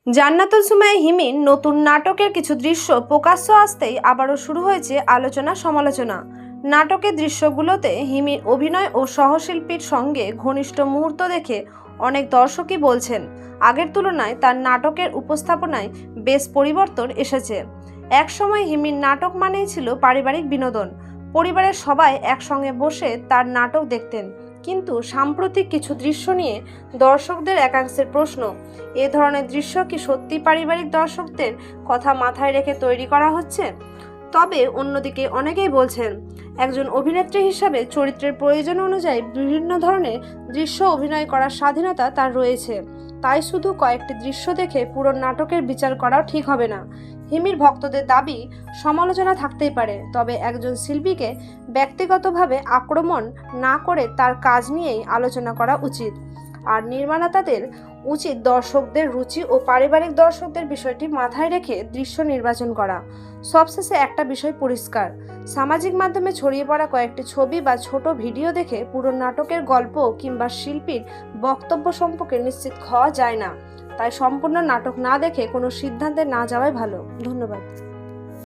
জান্নাতুল সুমাইয়া হিমির নতুন নাটকের কিছু দৃশ্য প্রকাশ্য আসতেই আবারও শুরু হয়েছে আলোচনা সমালোচনা। নাটকের দৃশ্যগুলোতে হিমির অভিনয় ও সহশিল্পীর সঙ্গে ঘনিষ্ঠ মুহূর্ত দেখে অনেক দর্শকই বলছেন আগের তুলনায় তার নাটকের উপস্থাপনায় বেশ পরিবর্তন এসেছে। একসময় হিমির নাটক মানেই ছিল পারিবারিক বিনোদন, পরিবারের সবাই একসঙ্গে বসে তার নাটক দেখতেন। কিন্তু সাম্প্রতিক কিছু দৃশ্য নিয়ে দর্শকদের একাংশের প্রশ্ন, এ ধরনের দৃশ্য কি সত্যি পারিবারিক দর্শকদের কথা মাথায় রেখে তৈরি করা হচ্ছে? তবে অন্যদিকে অনেকেই বলছেন একজন অভিনেত্রী হিসাবে চরিত্রের প্রয়োজন অনুযায়ী বিভিন্ন ধরনের দৃশ্য অভিনয় করার স্বাধীনতা তার রয়েছে, তাই শুধু কয়েকটি দৃশ্য দেখে পুরো নাটকের বিচার করাও ঠিক হবে না। হিমির ভক্তদের দাবি, সমালোচনা থাকতেই পারে, তবে একজন শিল্পীকে ব্যক্তিগতভাবে আক্রমণ না করে তার কাজ নিয়েই আলোচনা করা উচিত। আর নির্মাতাদের উচিত দর্শকদের রুচি ও পারিবারিক দর্শকদের বিষয়টি মাথায় রেখে দৃশ্য নির্বাচন করা। সবশেষে একটা বিষয় পরিষ্কার, সামাজিক মাধ্যমে ছড়িয়ে পড়া কয়েকটি ছবি বা ছোট ভিডিও দেখে পুরো নাটকের গল্প কিংবা শিল্পীর বক্তব্য সম্পর্কে নিশ্চিত হওয়া যায় না। তাই সম্পূর্ণ নাটক না দেখে কোনো সিদ্ধান্তে না যাওয়াই ভালো। ধন্যবাদ।